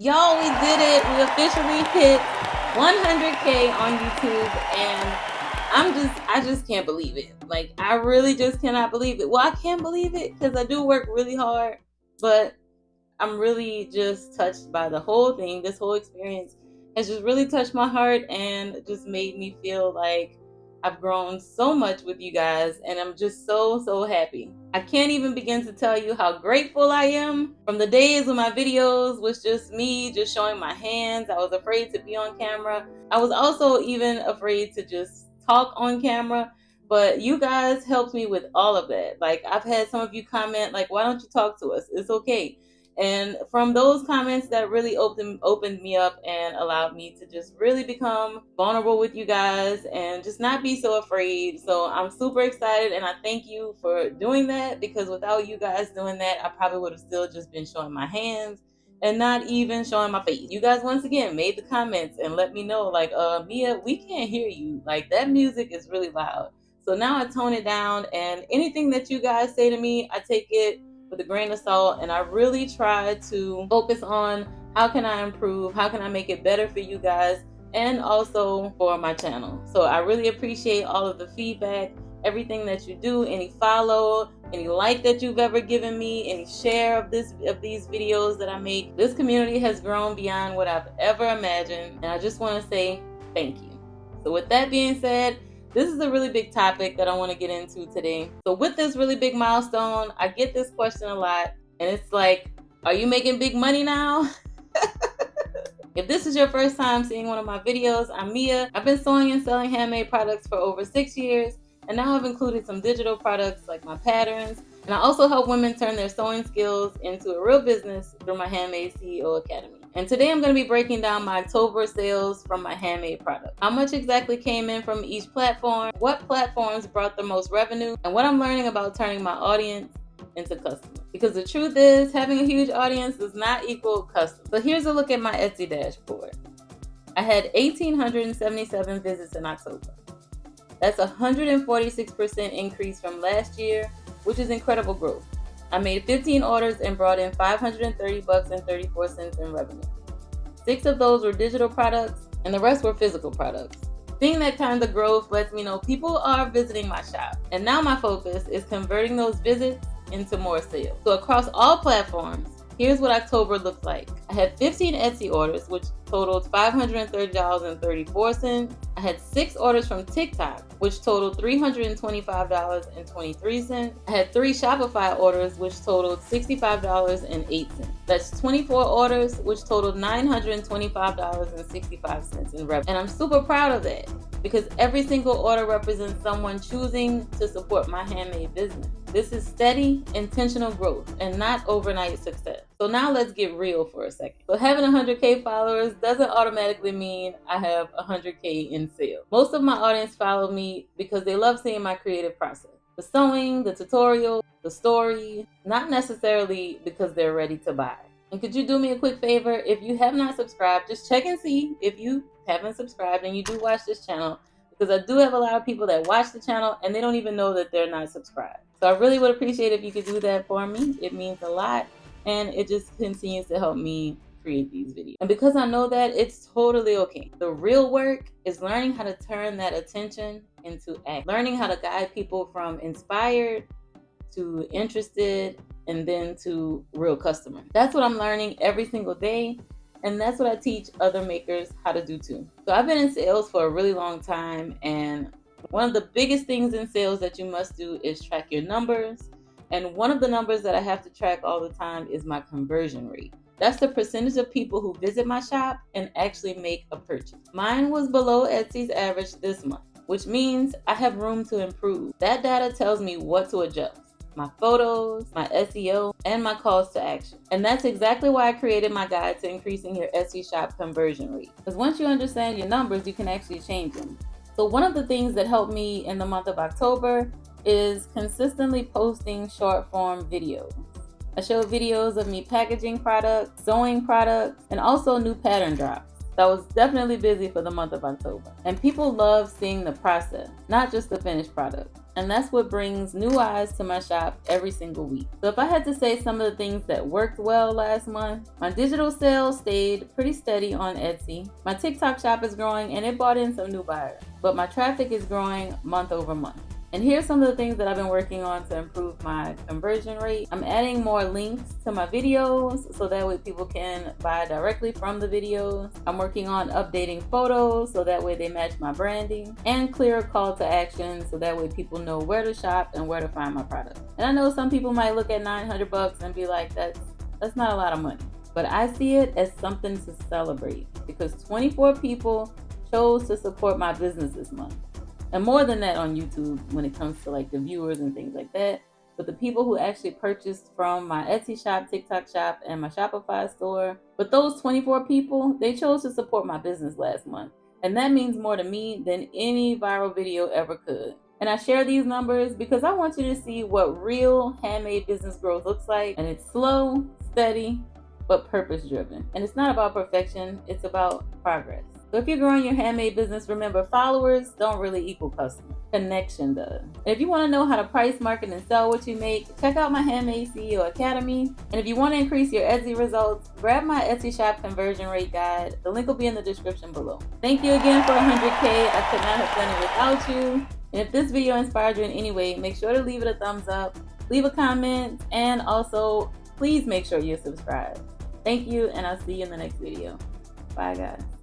Y'all, we did it. We officially hit 100K on YouTube, and I just can't believe it. Like, I really just cannot believe it. Well, I can't believe it because I do work really hard, but I'm really just touched by the whole thing. This whole experience has just really touched my heart and just made me feel like I've grown so much with you guys, and I'm just so happy. I can't even begin to tell you how grateful I am. From the days when my videos was just me just showing my hands, I was afraid to be on camera. I was also even afraid to just talk on camera. But you guys helped me with all of that. Like, I've had some of you comment, like, why don't you talk to us? It's okay. And from those comments, that really opened me up and allowed me to just really become vulnerable with you guys and just not be so afraid. So I'm super excited, and I thank you for doing that, because without you guys doing that, I probably would have still just been showing my hands and not even showing my face. You guys once again made the comments and let me know, like, Mia, we can't hear you. Like, that music is really loud. So now I tone it down, and anything that you guys say to me, I take it with a grain of salt, and I really try to focus on how can I improve, how can I make it better for you guys, and also for my channel. So I really appreciate all of the feedback, everything that you do, any follow, any like that you've ever given me, any share of these videos that I make. This community has grown beyond what I've ever imagined, and I just want to say thank you. So with that being said, this is a really big topic that I want to get into today. So with this really big milestone, I get this question a lot, and it's like, are you making big money now? If this is your first time seeing one of my videos, I'm Mia. I've been sewing and selling handmade products for over 6 years, and now I've included some digital products like my patterns, and I also help women turn their sewing skills into a real business through my Handmade CEO Academy. And today I'm going to be breaking down my October sales from my handmade products. How much exactly came in from each platform, what platforms brought the most revenue, and what I'm learning about turning my audience into customers. Because the truth is, having a huge audience does not equal customers. So here's a look at my Etsy dashboard. I had 1,877 visits in October. That's a 146% increase from last year, which is incredible growth. I made 15 orders and brought in $530.34 in revenue. 6 of those were digital products, and the rest were physical products. Seeing that kind of growth lets me know people are visiting my shop. And now my focus is converting those visits into more sales. So across all platforms, here's what October looked like. I had 15 Etsy orders, which totaled $530.34. I had 6 orders from TikTok, which totaled $325.23. I had 3 Shopify orders, which totaled $65.08. That's 24 orders, which totaled $925.65 in revenue. And I'm super proud of that, because every single order represents someone choosing to support my handmade business. This is steady, intentional growth, and not overnight success. So now let's get real for a second. So having 100K followers doesn't automatically mean I have 100K in sales. Most of my audience follow me because they love seeing my creative process. The sewing, the tutorial, the story, not necessarily because they're ready to buy. And could you do me a quick favor? If you have not subscribed, just check and see if you haven't subscribed and you do watch this channel, because I do have a lot of people that watch the channel and they don't even know that they're not subscribed. So I really would appreciate if you could do that for me. It means a lot, and it just continues to help me create these videos. And because I know that, it's totally okay. The real work is learning how to turn that attention into act. Learning how to guide people from inspired to interested and then to real customer. That's what I'm learning every single day. And that's what I teach other makers how to do too. So I've been in sales for a really long time, and one of the biggest things in sales that you must do is track your numbers. And one of the numbers that I have to track all the time is my conversion rate. That's the percentage of people who visit my shop and actually make a purchase. Mine was below Etsy's average this month, which means I have room to improve. That data tells me what to adjust: my photos, my SEO, and my calls to action. And that's exactly why I created my guide to increasing your Etsy shop conversion rate. Because once you understand your numbers, you can actually change them. So one of the things that helped me in the month of October is consistently posting short form videos. I show videos of me packaging products, sewing products, and also new pattern drops. So I was definitely busy for the month of October. And people love seeing the process, not just the finished product. And that's what brings new eyes to my shop every single week. So if I had to say some of the things that worked well last month, my digital sales stayed pretty steady on Etsy. My TikTok shop is growing and it brought in some new buyers, but my traffic is growing month over month. And here's some of the things that I've been working on to improve my conversion rate. I'm adding more links to my videos so that way people can buy directly from the videos. I'm working on updating photos so that way they match my branding, and clear call to action so that way people know where to shop and where to find my product. And I know some people might look at $900 and be like, that's not a lot of money. But I see it as something to celebrate because 24 people chose to support my business this month. And more than that on YouTube when it comes to like the viewers and things like that. But the people who actually purchased from my Etsy shop, TikTok shop, and my Shopify store. But those 24 people, they chose to support my business last month. And that means more to me than any viral video ever could. And I share these numbers because I want you to see what real handmade business growth looks like. And it's slow, steady, but purpose driven. And it's not about perfection, it's about progress. So if you're growing your handmade business, remember followers don't really equal customers. Connection does. And if you want to know how to price, market, and sell what you make, check out my Handmade CEO Academy. And if you want to increase your Etsy results, grab my Etsy shop conversion rate guide. The link will be in the description below. Thank you again for 100K. I could not have done it without you. And if this video inspired you in any way, make sure to leave it a thumbs up, leave a comment, and also please make sure you're subscribed. Thank you, and I'll see you in the next video. Bye, guys.